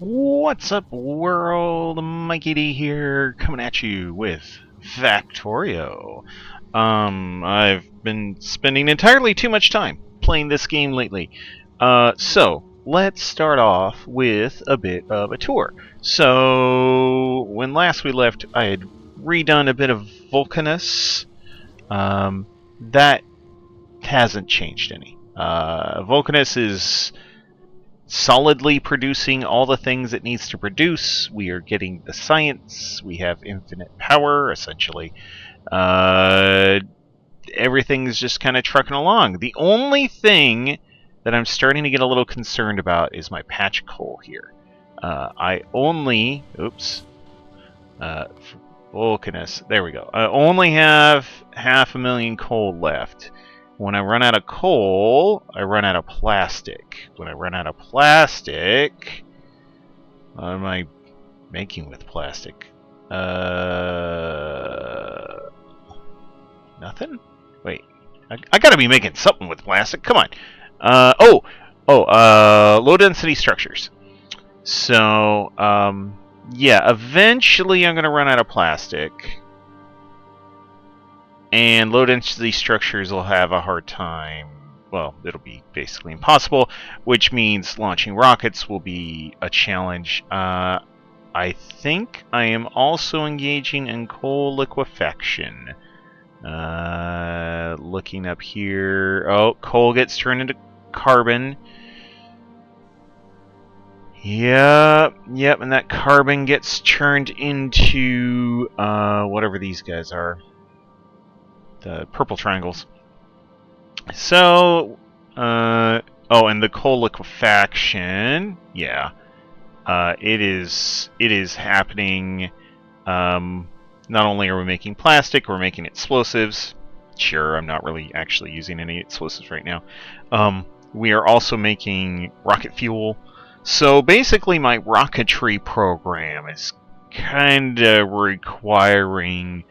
What's up, world? Mikey D here, coming at you with Factorio. I've been spending entirely too much time playing this game lately. So let's start off with a bit of a tour. So when last we left, I had redone a bit of Vulcanus. That hasn't changed any. Vulcanus is solidly producing all the things it needs to produce. We are getting the science. We have infinite power, essentially. Uh, Everything's just kind of trucking along. The only thing that I'm starting to get a little concerned about is my patch coal here. I only... Oops. Vulcanus. There we go. I only have 500,000 coal left. When I run out of coal, I run out of plastic. When I run out of plastic, what am I making with plastic? Nothing? Wait, I gotta be making something with plastic. Come on. Low density structures. So, yeah, eventually I'm gonna run out of plastic. And low density structures will have a hard time. Well, it'll be basically impossible, which means launching rockets will be a challenge. I think I am also engaging in coal liquefaction. Looking up here. Oh, coal gets turned into carbon. Yep, and that carbon gets turned into whatever these guys are. The purple triangles. So, and the coal liquefaction, yeah, it is happening. Not only are we making plastic, we're making explosives. Sure, I'm not really actually using any explosives right now. We are also making rocket fuel. So basically, my rocketry program is kind of requiring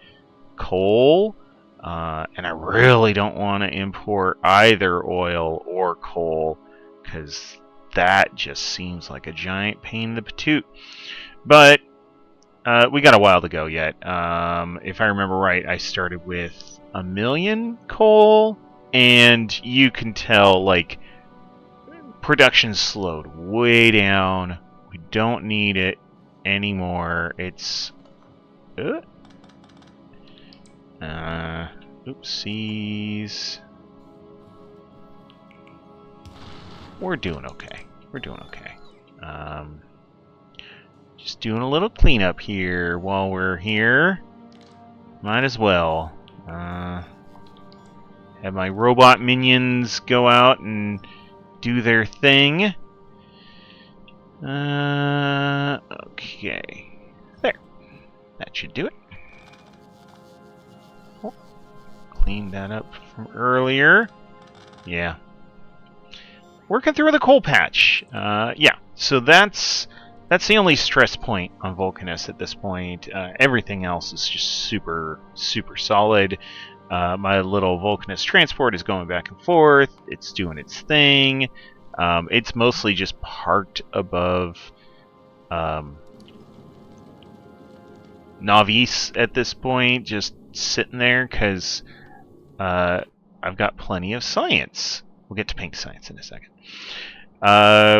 coal. And I really don't want to import either oil or coal, because that just seems like a giant pain in the patoot. But we got a while to go yet. If I remember right, I started with 1 million coal, and you can tell, like, production slowed way down. We don't need it anymore. It's... oopsies. We're doing okay. Just doing a little cleanup here while we're here. Might as well. Have my robot minions go out and do their thing. Okay. There. That should do it. Clean that up from earlier. Yeah. Working through the coal patch. Yeah. So that's the only stress point on Vulcanus at this point. Everything else is just super solid. My little Vulcanus transport is going back and forth. It's doing its thing. It's mostly just parked above Navis at this point, just sitting there because I've got plenty of science. We'll get to pink science in a second.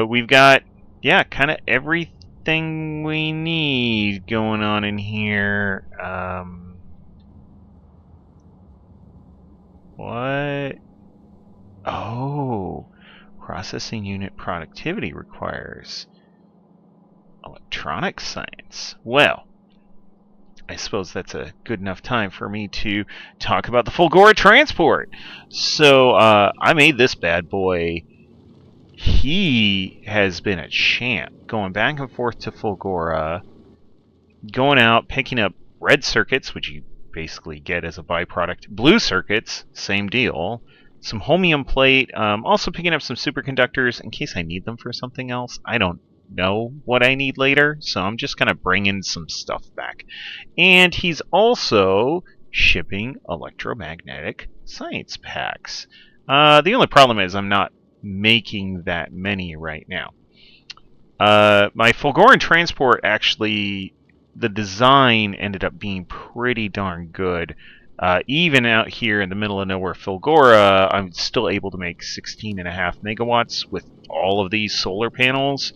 We've got, yeah, kind of everything we need going on in here. What? Oh, processing unit productivity requires electronic science. Well, I suppose that's a good enough time for me to talk about the Fulgora transport. So, I made this bad boy. He has been a champ, going back and forth to Fulgora, going out, picking up red circuits, which you basically get as a byproduct, blue circuits, same deal, some holmium plate, also picking up some superconductors in case I need them for something else. I don't know what I need later, so I'm just going to bring in some stuff back. And he's also shipping electromagnetic science packs. The only problem is I'm not making that many right now. My Fulgora transport actually, the design ended up being pretty darn good. Even out here in the middle of nowhere, Fulgora, I'm still able to make 16.5 megawatts with all of these solar panels,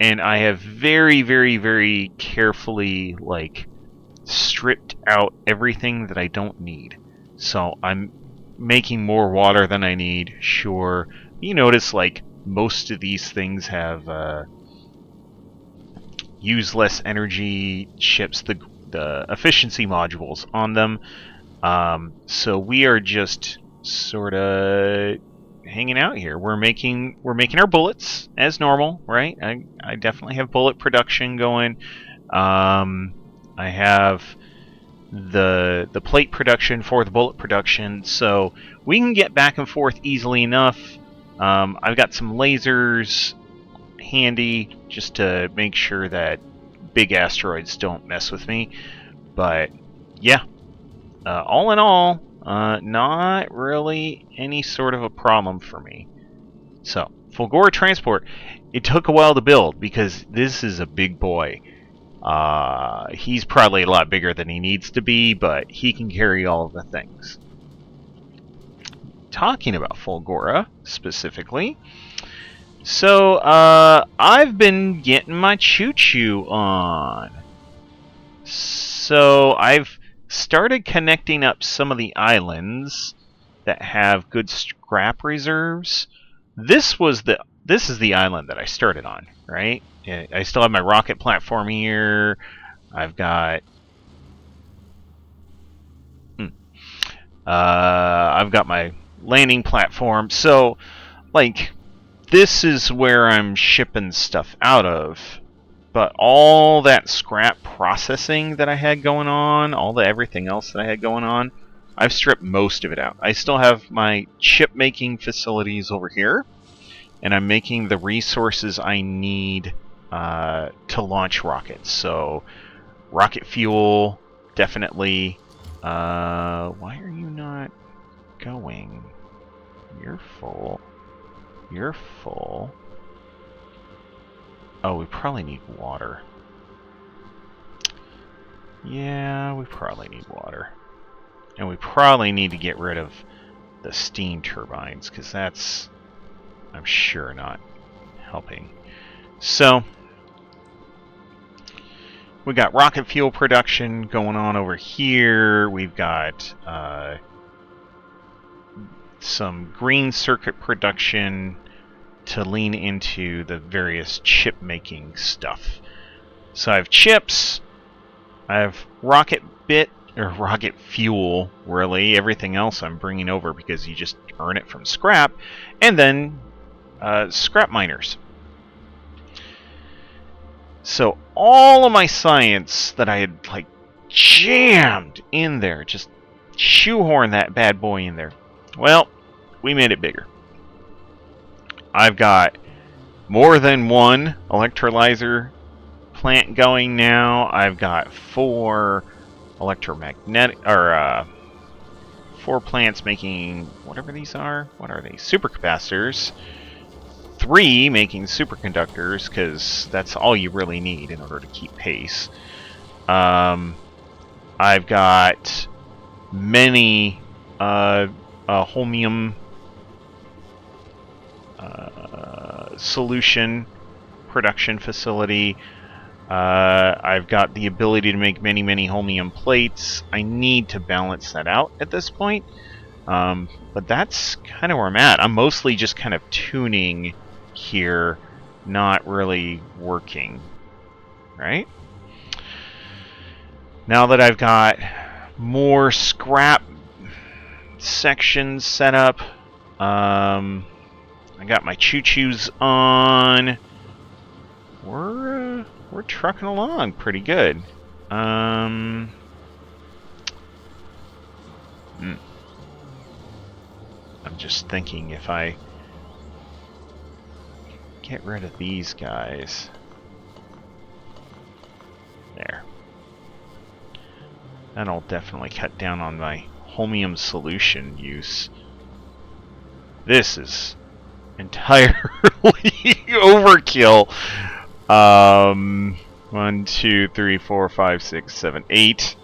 and I have very, very, very carefully stripped out everything that I don't need. So I'm making more water than I need. Sure, you notice most of these things have use less energy chips, the efficiency modules on them. So we are just sort of hanging out here. We're making our bullets as normal, right? I definitely have bullet production going. I have the plate production for the bullet production, so we can get back and forth easily enough. I've got some lasers handy just to make sure that big asteroids don't mess with me. But yeah, all in all, not really any sort of a problem for me. So, Fulgora Transport, it took a while to build because this is a big boy. He's probably a lot bigger than he needs to be, but he can carry all of the things. Talking about Fulgora specifically, so I've been getting my choo-choo on. So I've started connecting up some of the islands that have good scrap reserves. This is the island that I started on, right? I still have my rocket platform here. I've got my landing platform. So this is where I'm shipping stuff out of. But all that scrap processing that I had going on, everything else that I had going on, I've stripped most of it out. I still have my chip making facilities over here, and I'm making the resources I need to launch rockets. So, rocket fuel, definitely. Why are you not going? You're full. You're full. Oh, we probably need water. Yeah, we probably need water. And we probably need to get rid of the steam turbines, because that's, I'm sure, not helping. So, we got rocket fuel production going on over here. We've got some green circuit production to lean into the various chip making stuff. So I have chips, I have rocket fuel, really. Everything else I'm bringing over because you just earn it from scrap, and then scrap miners. So all of my science that I had jammed in there, just shoehorn that bad boy in there. Well, we made it bigger. I've got more than one electrolyzer plant going now. I've got 4 electromagnetic, or 4 plants making whatever these are. What are they? Supercapacitors. 3 making superconductors, because that's all you really need in order to keep pace. I've got many holmium solution production facility. I've got the ability to make many, many holmium plates. I need to balance that out at this point. But that's kind of where I'm at. I'm mostly just kind of tuning here, not really working. Right? Now that I've got more scrap sections set up, I got my choo-choos on. We're trucking along pretty good. I'm just thinking if I get rid of these guys. There. That'll definitely cut down on my holmium solution use. This is entirely overkill. One, two, three, four, five, six, seven, eight.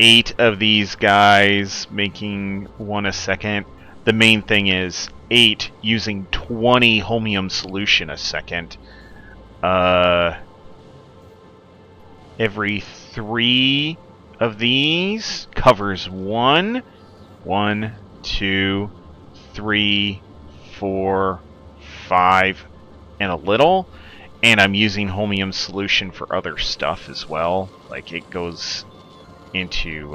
8 of these guys making 1 a second. The main thing is 8 using 20 holmium solution a second. Every 3 of these covers 1. 1, 2, 3, 4, 5, and a little. And I'm using holmium solution for other stuff as well. Like it goes into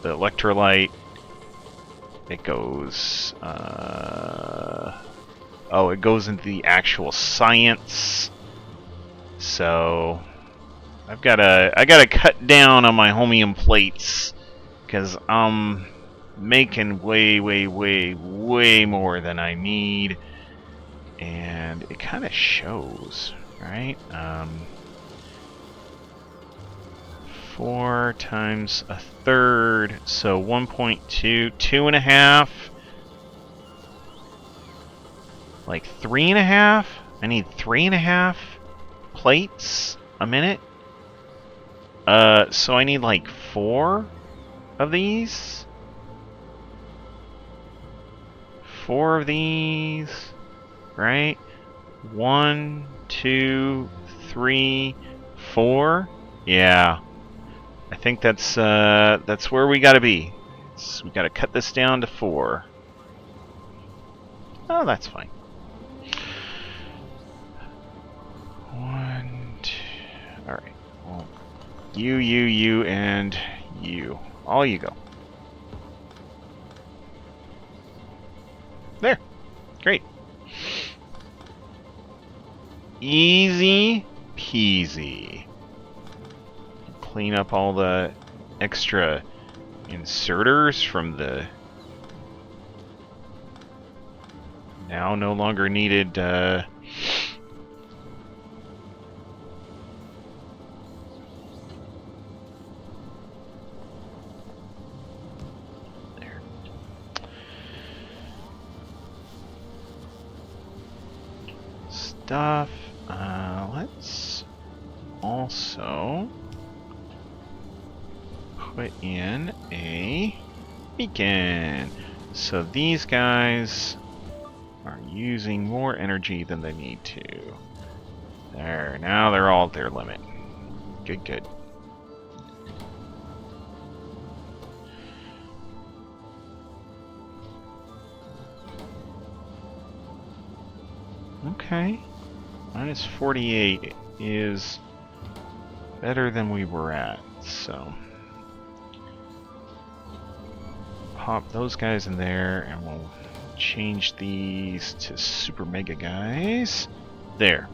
the electrolyte. It goes it goes into the actual science. So I gotta cut down on my holmium plates because I'm making way more than I need, and it kind of shows, right? 4 times a third, so 1.2, 2.5, like 3.5. I need 3.5 plates a minute. So I need like 4 of these. 4 of these, right? 1, 2, 3, 4. Yeah. I think that's where we gotta be. We gotta cut this down to 4. Oh, that's fine. 1, 2. All right. Well, you, and you. All you go. There. Great. Easy peasy. Clean up all the extra inserters from the now no longer needed there. Stuff. Let's also put in a beacon. So these guys are using more energy than they need to. There, now they're all at their limit. Good. Okay. Minus 48 is better than we were at, so pop those guys in there and we'll change these to super mega guys. There.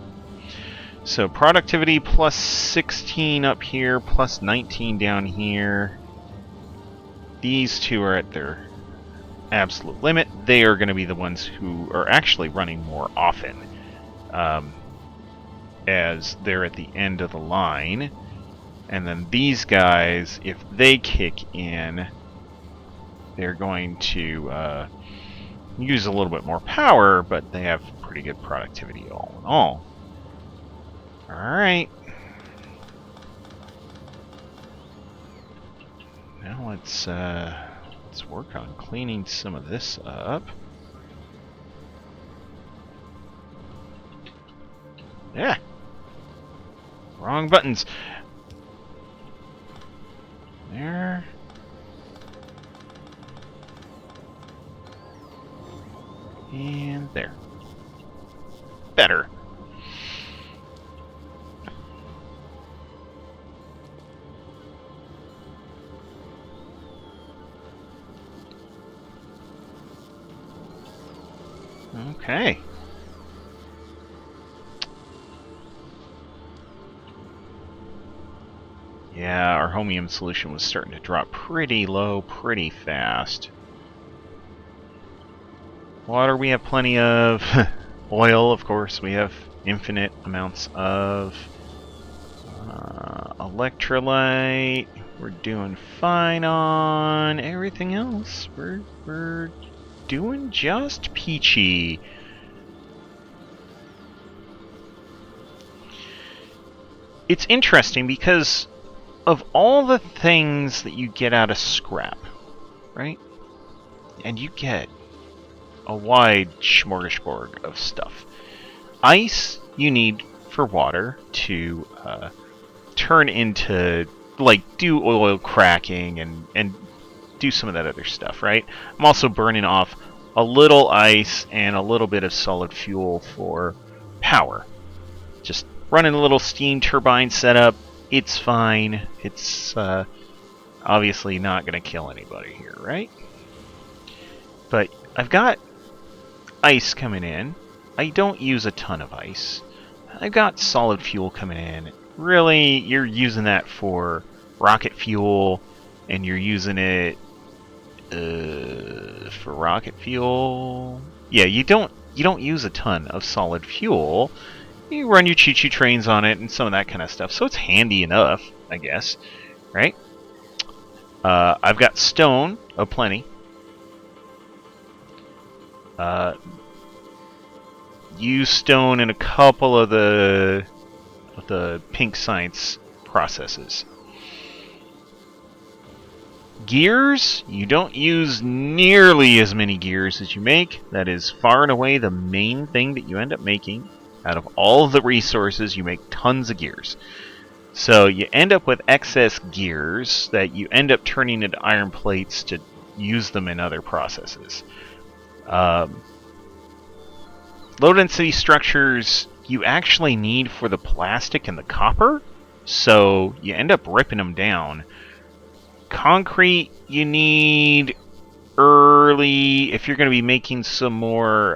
So productivity plus 16 up here, plus 19 down here. These two are at their absolute limit. They are going to be the ones who are actually running more often, as they're at the end of the line. And then these guys, if they kick in, they're going to use a little bit more power, but they have pretty good productivity all in all. Alright. Now let's work on cleaning some of this up. Yeah. Wrong buttons. There. And there. Better. Okay. Yeah, our holmium solution was starting to drop pretty low pretty fast. Water we have plenty of. Oil, of course, we have infinite amounts of. Electrolyte, we're doing fine on. Everything else, we're doing just peachy. it's interesting because of all the things that you get out of scrap, right? And you get a wide smorgasbord of stuff. Ice you need for water to turn into, like, do oil cracking and do some of that other stuff, right? I'm also burning off a little ice and a little bit of solid fuel for power. Just running a little steam turbine setup. It's fine. It's obviously not going to kill anybody here, right? But I've got ice coming in. I don't use a ton of ice. I've got solid fuel coming in. Really, you're using that for rocket fuel, and you're using it for rocket fuel. Yeah, you don't use a ton of solid fuel. You run your choo-choo trains on it and some of that kind of stuff, so it's handy enough, I guess, right? I've got stone aplenty. Use stone in a couple of the pink science processes. Gears, you don't use nearly as many gears as you make. That is far and away the main thing that you end up making. Out of all of the resources, you make tons of gears. So you end up with excess gears that you end up turning into iron plates to use them in other processes. Low density structures you actually need for the plastic and the copper, so you end up ripping them down. Concrete you need early if you're going to be making some more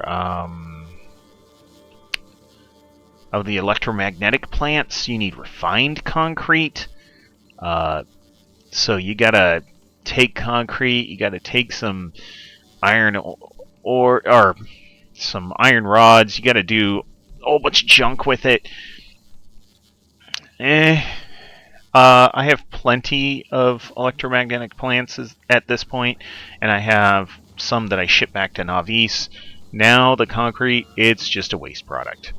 of the electromagnetic plants. You need refined concrete. So you gotta take concrete, you gotta take some iron or some iron rods, you gotta do a whole bunch of junk with it. I have plenty of electromagnetic plants at this point, and I have some that I ship back to Navis. Now the concrete, it's just a waste product.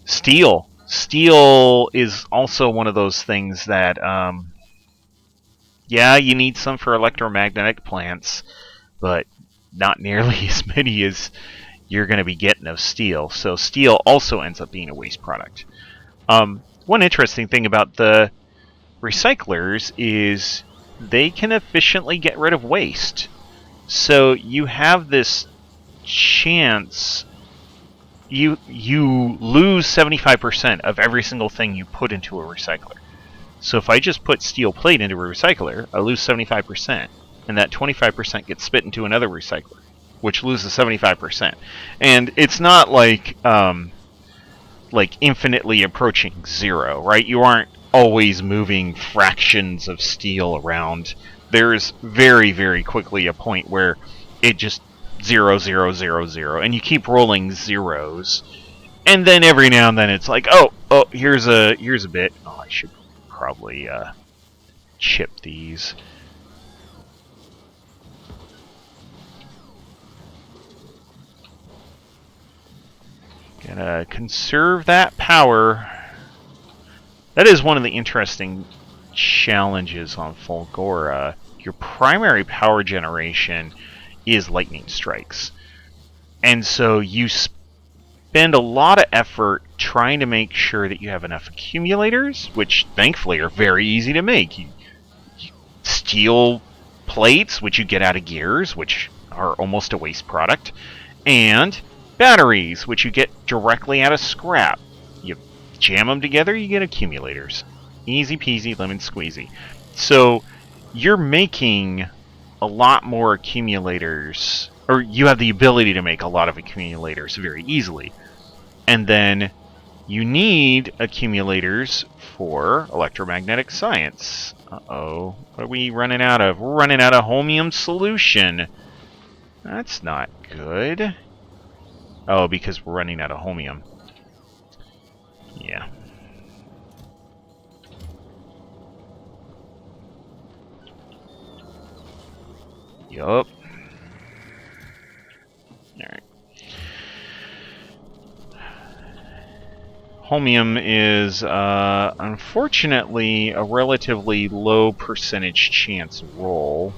Steel. Steel is also one of those things that, yeah, you need some for electromagnetic plants, but not nearly as many as you're going to be getting of steel. So steel also ends up being a waste product. One interesting thing about the recyclers is they can efficiently get rid of waste. So you have this chance. You lose 75% of every single thing you put into a recycler. So if I just put steel plate into a recycler, I lose 75%, and that 25% gets spit into another recycler, which loses 75%. And it's not like infinitely approaching zero, right? You aren't always moving fractions of steel around. There's very, very quickly a point where it just 0, 0, 0, 0, and you keep rolling zeros, and then every now and then it's like, oh, here's a bit. Oh, I should probably chip these. Gotta conserve that power. That is one of the interesting challenges on Fulgora. Your primary power generation is lightning strikes. And so you spend a lot of effort trying to make sure that you have enough accumulators, which thankfully are very easy to make. Steel plates, which you get out of gears, which are almost a waste product, and batteries, which you get directly out of scrap. You jam them together, you get accumulators. Easy peasy, lemon squeezy. So you're making a lot more accumulators, or you have the ability to make a lot of accumulators very easily. And then you need accumulators for electromagnetic science. Uh-oh. What are we running out of? We're running out of holmium solution. That's not good. Oh, because we're running out of holmium. Yeah. Yup. Alright. Holmium is, unfortunately, a relatively low percentage chance roll.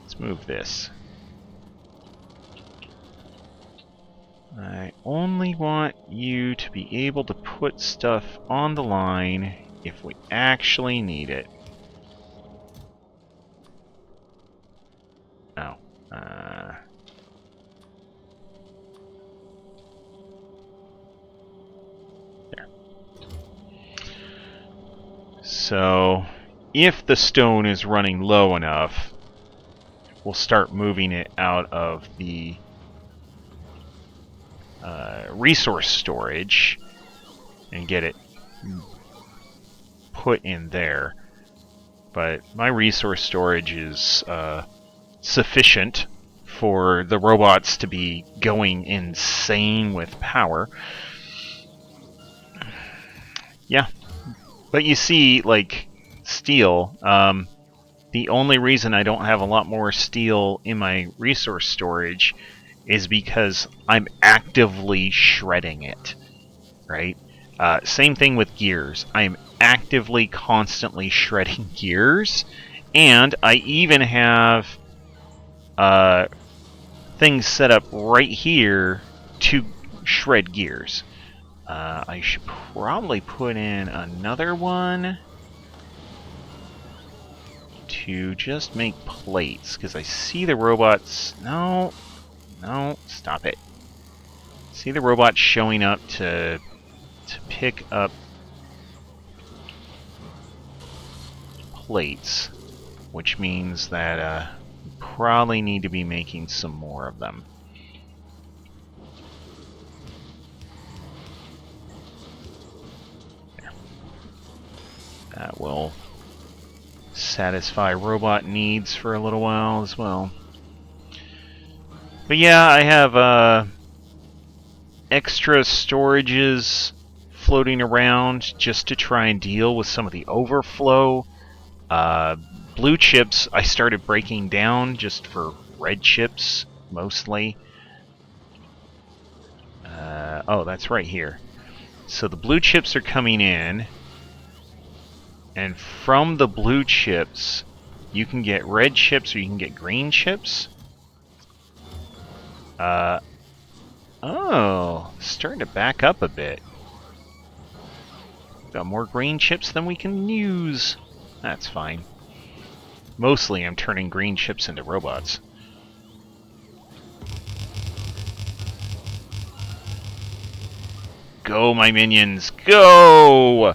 Let's move this. I only want you to be able to put stuff on the line if we actually need it. Oh. There. So, if the stone is running low enough, we'll start moving it out of the resource storage and get it put in there. But my resource storage is sufficient for the robots to be going insane with power. Yeah. But you see, like, steel, the only reason I don't have a lot more steel in my resource storage is because I'm actively shredding it, right? Same thing with gears. I'm actively, constantly shredding gears, and I even have things set up right here to shred gears. I should probably put in another one to just make plates, because I see the robots... No, stop it. See the robots showing up to pick up plates, which means that we probably need to be making some more of them. There. That will satisfy robot needs for a little while as well. But yeah, I have extra storages floating around just to try and deal with some of the overflow. Blue chips I started breaking down just for red chips, mostly. Oh, that's right here. So the blue chips are coming in, and from the blue chips, you can get red chips or you can get green chips. Oh, starting to back up a bit. Got more green chips than we can use. That's fine. Mostly I'm turning green chips into robots. Go, my minions, go!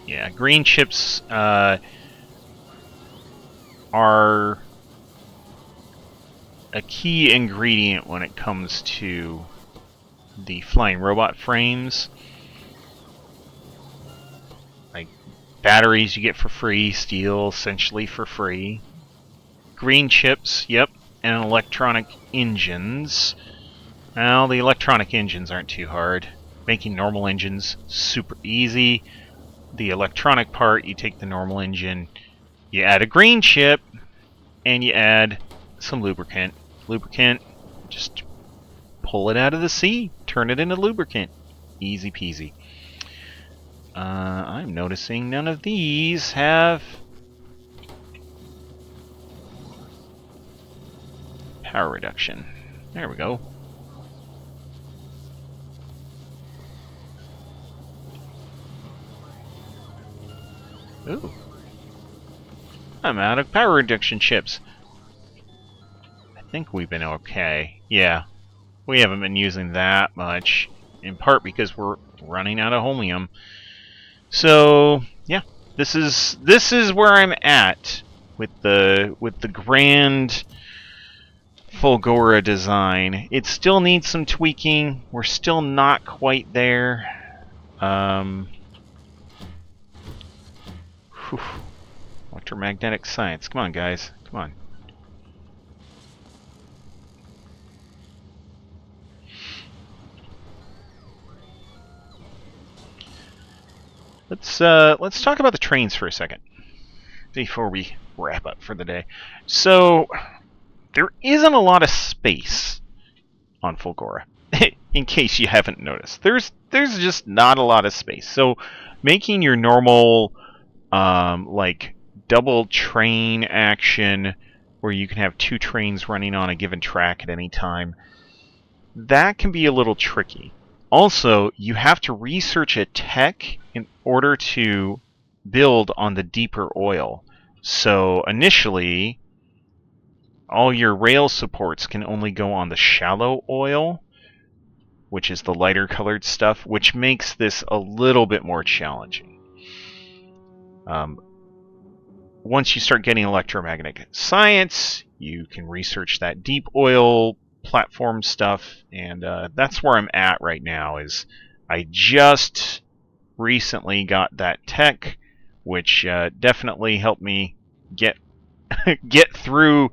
Yeah, green chips are a key ingredient when it comes to the flying robot frames. Like, batteries you get for free, steel essentially for free. Green chips, yep, and electronic engines. Well, the electronic engines aren't too hard. Making normal engines, super easy. The electronic part, you take the normal engine, you add a green chip, and you add some lubricant. Lubricant, just pull it out of the sea, turn it into lubricant. Easy peasy. I'm noticing none of these have power reduction. There we go. Ooh. I'm out of power reduction chips. I think we've been okay. Yeah. We haven't been using that much, in part because we're running out of holmium. So, yeah. This is where I'm at with the grand Fulgora design. It still needs some tweaking. We're still not quite there. Electromagnetic science. Come on, guys. Come on. let's talk about the trains for a second before we wrap up for the day. So there isn't a lot of space on Fulgora. In case you haven't noticed, there's just not a lot of space. So making your normal like double train action where you can have 2 trains running on a given track at any time, that can be a little tricky. Also, you have to research a tech in order to build on the deeper oil. So initially, all your rail supports can only go on the shallow oil, which is the lighter colored stuff, which makes this a little bit more challenging. Once you start getting electromagnetic science, you can research that deep oil platform stuff, and that's where I'm at right now. Is I just recently got that tech, which definitely helped me get get through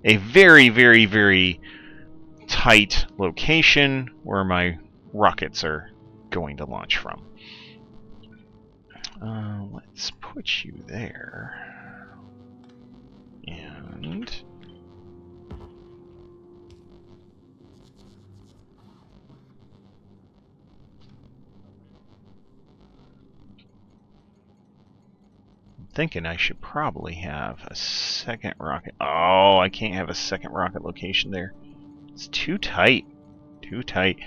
a very, very, very tight location where my rockets are going to launch from. Let's put you there. And I'm thinking I should probably have a second rocket. Oh, I can't have a second rocket location there. It's too tight. Too tight.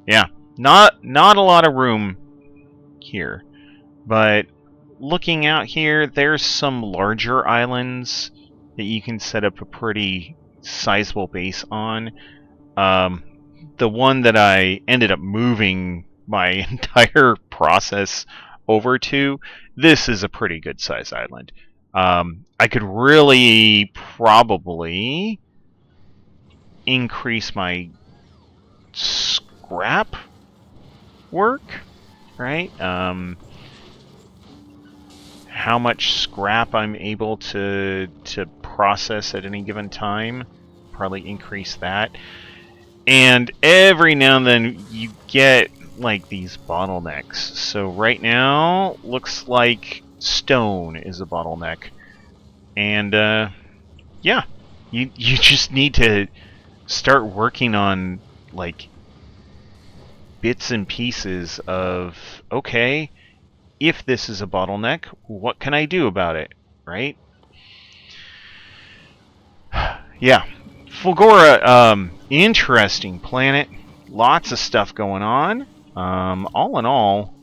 Yeah, not a lot of room here. But looking out here, there's some larger islands that you can set up a pretty sizable base on. The one that I ended up moving my entire process over to, this is a pretty good size island. I could really probably increase my scrap work, right? How much scrap I'm able to process at any given time, probably increase that. And every now and then you get like these bottlenecks. So right now looks like stone is a bottleneck. And yeah, you just need to start working on like bits and pieces of, okay, if this is a bottleneck, what can I do about it, right? Yeah, Fulgora, interesting planet. Lots of stuff going on. All in all,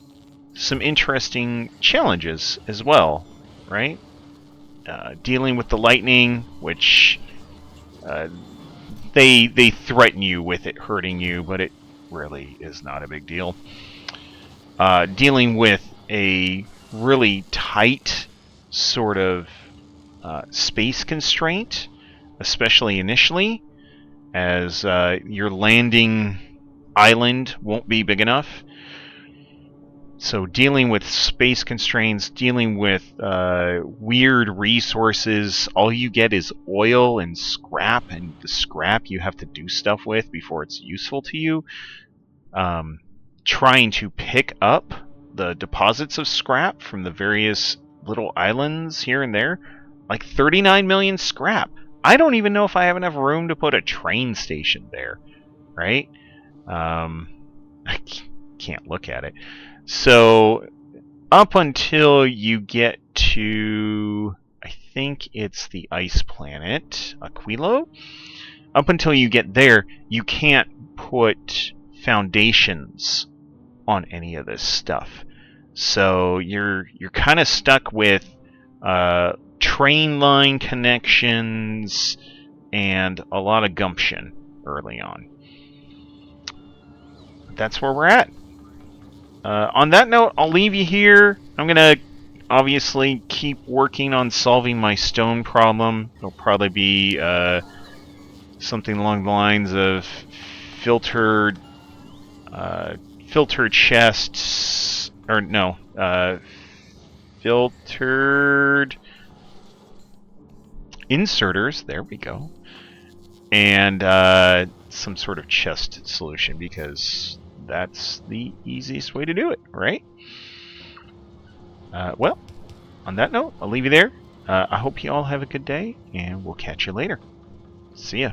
some interesting challenges as well, right? Dealing with the lightning, which they threaten you with it hurting you, but it really is not a big deal. Dealing with a really tight sort of space constraint, especially initially, as your landing island won't be big enough. So dealing with space constraints, dealing with weird resources, all you get is oil and scrap, and the scrap you have to do stuff with before it's useful to you. Trying to pick up the deposits of scrap from the various little islands here and there, like 39 million scrap. I don't even know if I have enough room to put a train station there, right? I can't look at it. So up until you get to, I think it's the ice planet, Aquilo. Up until you get there, you can't put foundations on any of this stuff. So you're kind of stuck with train line connections and a lot of gumption early on. That's where we're at. On that note, I'll leave you here. I'm gonna obviously keep working on solving my stone problem. It'll probably be something along the lines of filtered chests, or no, filtered inserters. There we go, and some sort of chest solution, because that's the easiest way to do it, right? Well, on that note, I'll leave you there. I hope you all have a good day, and we'll catch you later. See ya.